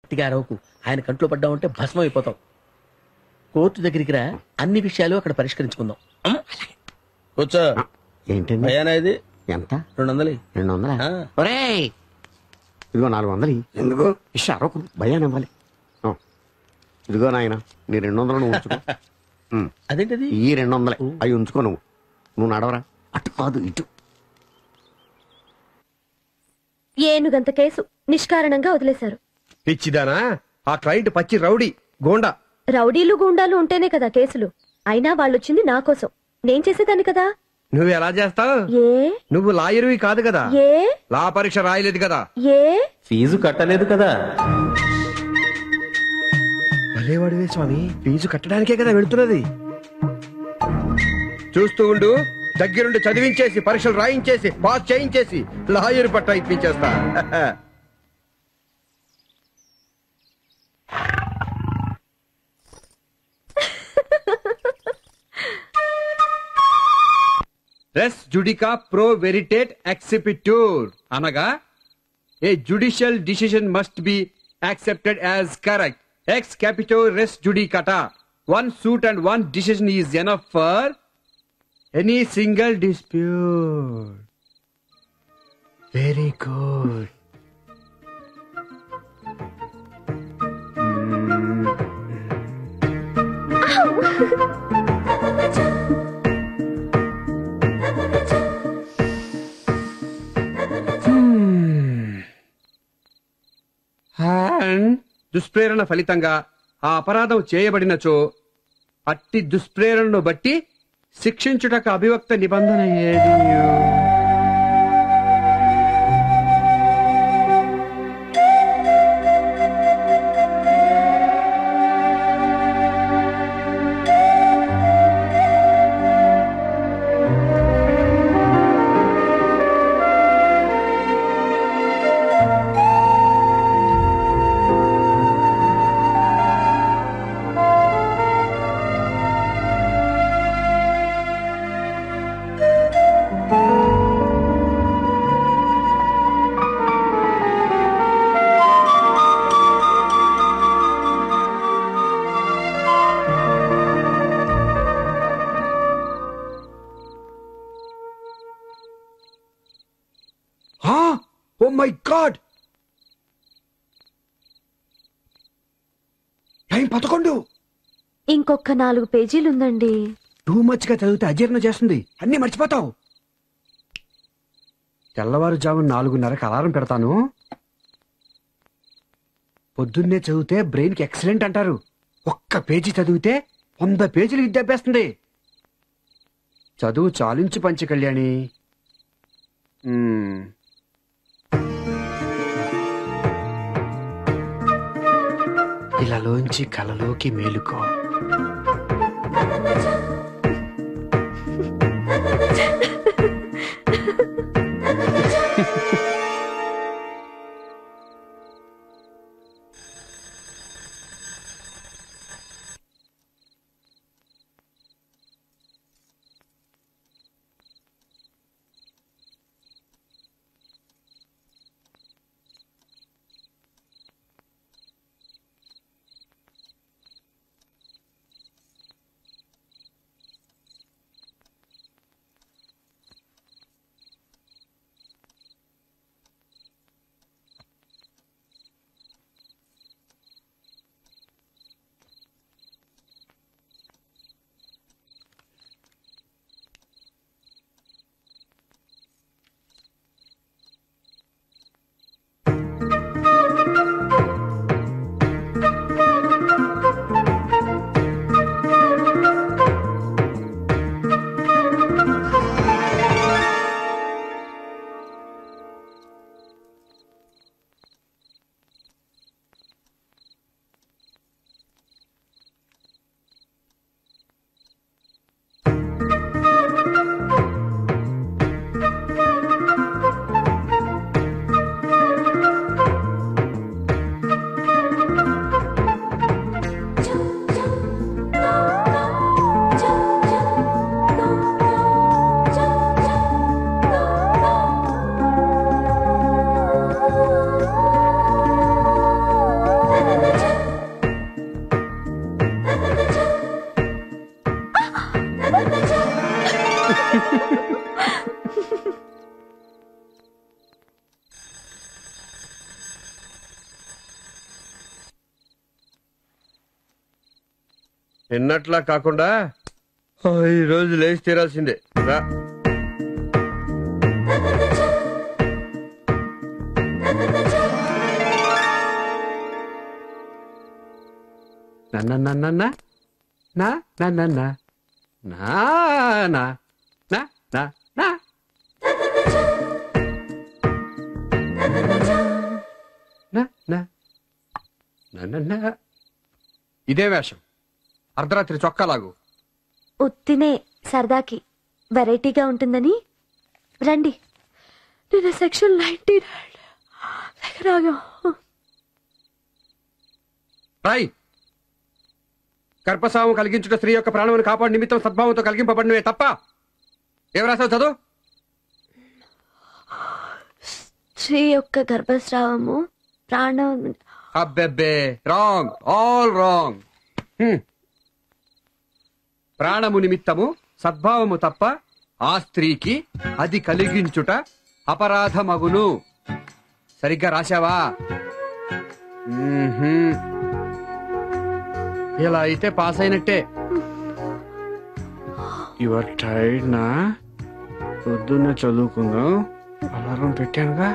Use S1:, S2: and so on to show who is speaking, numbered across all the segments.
S1: గట్టిగా అరవకు. ఆయన కంట్లో పడ్డామంటే భస్మం అయిపోతాం. కోర్టు దగ్గరికి రా, అన్ని విషయాలు అక్కడ పరిష్కరించుకుందాం. కూర్చో.
S2: ఏంటండి
S1: భయానా ఇది?
S2: ఎంత?
S1: 200.
S2: 200? ఒరేయ్, ఇదిగో 400. ఎందుకు అరవకు, భయానివ్వాలి. ఇదిగో నాయన, నీ 200 నువ్వు ఉంచుకో.
S1: అదేంటిది?
S2: ఈ 200 అవి ఉంచుకో. నువ్వు నడవరా. అటు కాదు, ఇటు.
S3: ఏనుగంత కేసు నిష్కారణంగా వదిలేశారు.
S4: పిచ్చిదానా, ఆ క్లయింట్ పచ్చి రౌడీ గోండా.
S3: రౌడీలు గూండాలు ఉంటేనే కదా కేసులు. అయినా వాళ్ళొచ్చింది నా కోసం, నేను చేసేదాన్ని కదా.
S4: నువ్వు ఎలా చేస్తావు?
S3: ఏ
S4: నువ్వు లాయరువి కాదు కదా.
S3: ఏ
S4: లా పరీక్ష రాయలేదు కదా.
S3: ఏ
S1: ఫీజు కట్టలేదు కదా.
S4: భలేవాడివే స్వామి, ఫీజు కట్టడానికే కదా వెళుతున్నది. చూస్తూ ఉండు, దగ్గరుండి చదివించేసి పరీక్షలు రాయించేసి పాస్ చేయించేసి లాయర్ పట్టా ఇప్పించేస్తా. రెస్ జుడికా ప్రో వెరిటేట్ ఎక్సిపిట్యూర్ అనగా a judicial decision must be accepted as correct. ఎక్స్ క్యాపిటో రెస్ జుడికటా. One suit and one decision is enough for any single dispute. Very good. దుష్ప్రేరణ ఫలితంగా ఆ అపరాధం చేయబడినచో అట్టి దుష్ప్రేరణను బట్టి శిక్షించుటకు అభివక్త నిబంధన ఏది? Oh my God, time 11.
S3: ఇంకొక 4 పేజీలుందండి.
S4: టూ మచ్ గా చదివితే అజీర్ణం చేస్తుంది, అన్ని మర్చిపోతావు. తెల్లవారుజాము 4:30కి అలారం పెడతాను. పొద్దున్నే చదివితే బ్రెయిన్ కి ఎక్సలెంట్ అంటారు. ఒక్క పేజీ చదివితే 100 పేజీలు విద్యాభ్యాస్తుంది. చదువు చాలించు పంచ కళ్యాణి. ఇలాలోంచి కలలోకి మేలుకో. నిన్నట్లా కాకుండా ఈ రోజు లేచి తీరాల్సిందే రా. ఇదే వేషం అర్ధరాత్రి చొక్కాలాగు.
S3: ఉత్తినే సరదాకి వెరైటీగా ఉంటుందని రండి. నేను సెక్షన్ 99 దగ్గర ఆగా.
S4: రాయ్ గర్భస్రావం కలిగించుట స్త్రీ యొక్క ప్రాణమును కాపాడు నిమిత్తం సద్భావంతో కలిగింపబడినవే తప్ప ఏం రాసావు చదువు.
S3: స్త్రీ యొక్క గర్భస్రావము ప్రాణం.
S4: అబ్బెబ్బే రాంగ్, ఆల్ రాంగ్. ప్రాణము నిమిత్తము సద్భావము తప్ప ఆ స్త్రీకి అది కలిగించుట అపరాధమగును. సరిగ్గా రాశావా? ఇలా అయితే పాస్ అయినట్టే. యువర్ టైర్డ్ నా? పొద్దున్న చదువుకుందాం. అలారం పెట్టానుగా.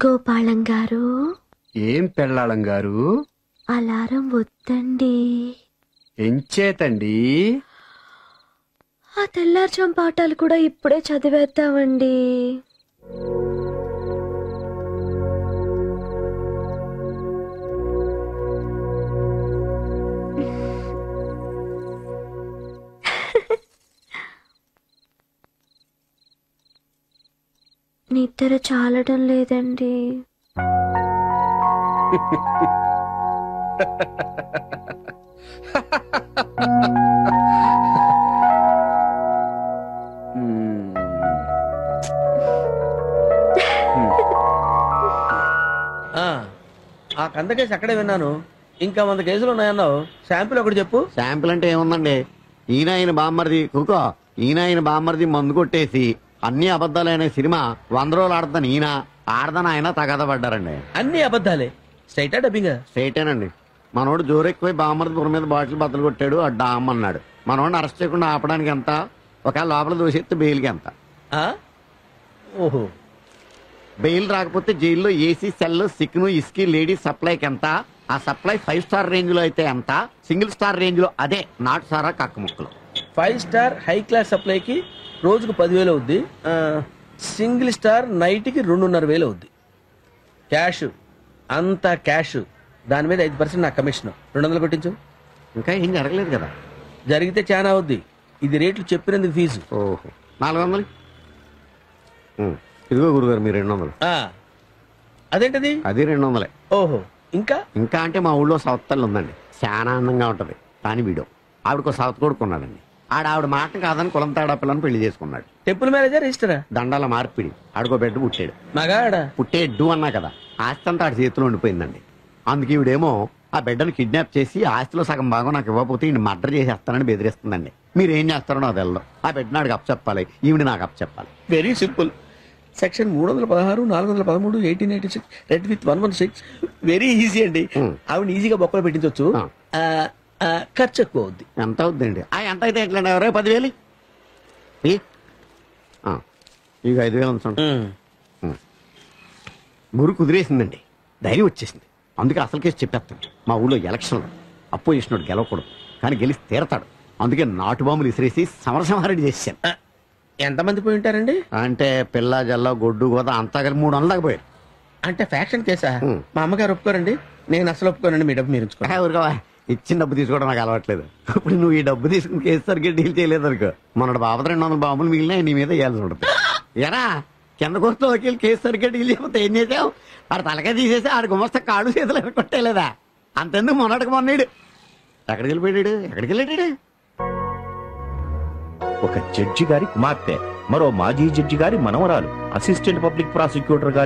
S3: గోపాలం గారు.
S4: ఏం పెళ్ళాళం గారు?
S3: అలారం వద్దండి.
S4: ఎంచేతండి?
S3: ఆ తెల్లార్జాం పాఠాలు కూడా ఇప్పుడే చదివేద్దామండి. నిద్ర చాలడం లేదండి.
S1: ఆ కంద కేసు అక్కడే విన్నాను. ఇంకా 100 కేసులు ఉన్నాయన్నావు. శాంపుల్ ఒకటి చెప్పు.
S2: శాంపుల్ అంటే ఏముందండి, ఈయన బామ్మర్ది కుకో, ఈయన బామ్మర్ది మందు కొట్టేసి అన్ని అబద్ధాలైన సినిమా 100 రోజులు ఆడతాను ఈయన ఆడదాని ఆయన తగాద పడ్డారండి.
S1: అన్ని అబద్ధాలే. స్ట్రైటా డబ్బింగ్?
S2: స్ట్రైటేనండి. మనోడు జోరెక్కుపోయి బామ్మర్ది బుర్ర మీద బాటిల్ బద్దలు కొట్టాడు. ఆ డామ్ అన్నాడు. మనోడిని అరెస్ట్ చేయకుండా ఆపడానికి ఎంత, ఒకవేళ లోపల దోషెత్తే బెయిల్కి ఎంత.
S1: ఓహో.
S2: బెయిల్ రాకపోతే జైల్లో ఏసీ సెల్, సిక్ను, ఇస్కీ, లేడీస్ సప్లైకి ఎంత, ఆ సప్లై 5 స్టార్ రేంజ్ లో అయితే ఎంత, సింగిల్ స్టార్ రేంజ్ లో అదే నాటు సారా కక్క ముక్కలు.
S1: 5 స్టార్ హై క్లాస్ సప్లైకి రోజుకు 10,000 అవుద్ది. సింగిల్ స్టార్ నైట్కి 2,500 అవుద్ది. క్యాష్ అంతా క్యాష్. దాని మీద 5% నా కమిషన్. 200 కొట్టించు.
S2: ఇంకా ఏం జరగలేదు కదా.
S1: జరిగితే చాలా అవుద్ది. ఇది రేట్లు చెప్పినందుకు ఫీజు.
S2: ఓహో 400. ఇదిగో గురుగారు మీరు 200.
S1: అదేంటది?
S2: అది 200.
S1: ఓహో. ఇంకా
S2: ఇంకా అంటే మా ఊళ్ళో సవత్తల్లు ఉందండి, చాలా అందంగా ఉంటది. కానీ వీడు ఆవిడకు సవత్ కొడుకున్నాడండి. ఆవిడ మాట కాదని కులం తేడా పిల్లని పెళ్లి చేసుకున్నాడు.
S1: Temple manager రిజిస్టరా?
S2: దండాల మార్పిడి. ఆడికో బిడ్డ పుట్టాడు.
S1: మగాడా?
S2: పుట్టేడ్డు అన్నా కదా. ఆస్తి అంతా ఆడి చేతిలో ఉండిపోయిందండి. అందుకే ఈవిడేమో ఆ బిడ్డను కిడ్నాప్ చేసి ఆస్తిలో సగం భాగం నాకు ఇవ్వకపోతే ఈయన మర్డర్ చేసేస్తానని బెదిరిస్తుందండి. మీరు ఏం చేస్తారో నాకు తెలదు. ఆ బిడ్డను ఆడికి అప్పచెప్పాలి, ఈవిడ నాకు అప్పచెప్పాలి.
S1: Very simple. Section 316, 413, 1886, read with 116. Very easy అండి. ఆవిడ ఈజీగా బొక్కలో పెట్టించవచ్చు. ఖర్చు ఎక్కువ అవుద్ది.
S2: ఎంత అవుద్దండి? ఎంత అయితే ఎట్లా 10,000 ఇక 5,000 ఉంచండి. గురు కుదిరేసిందండి, ధైర్యం వచ్చేసింది. అందుకే అసలు కేసు చెప్పేస్తాను. మా ఊళ్ళో ఎలక్షన్లు అప్పు చేసినోడు గెలవకూడదు, కానీ గెలిచి తీరతాడు. అందుకే నాటు బాంబులు ఇసిరేసి సమరసంహారెడ్డి చేశాను.
S1: ఎంతమంది పోయి ఉంటారండి?
S2: అంటే పిల్ల జల్ల గొడ్డు గోద అంతా కలిపి 300 దాకా పోయారు.
S1: అంటే ఫ్యాక్షన్ కేసా? మా అమ్మగారు ఒప్పుకోరండి. నేను అసలు ఒప్పుకోనండి. మీ డబ్బు మీరు ఉంచుకోండి.
S2: ఇచ్చిన డబ్బు తీసుకోవడం నాకు అలవాట్లేదు. ఇప్పుడు నువ్వు ఈ డబ్బు తీసుకుని కేసు సరిగ్గా డీల్ చేయలేదు అనుకో, మన బాబు 200 బాంబులు మిగిలిన నీ మీద వేయాల్సి ఉంటుంది. ఎరా కింద కొడుతూ వకీలు కేసు సరిగ్గా డీల్ చేయకపోతే ఏం చేసావు? ఆడ తలకాయ తీసేసి ఆడ గుమస్తా కాడు చేతులు కొట్టేలేదా? అంతెందుకు మొన్నటికి మొన్నాడు ఎక్కడికి వెళ్ళిపోయాడు?
S5: ఒక జడ్జి గారి కుమార్తె, మరో మాజీ జడ్జి గారి మనవరాలు, అసిస్టెంట్ పబ్లిక్ ప్రాసిక్యూటర్ గారి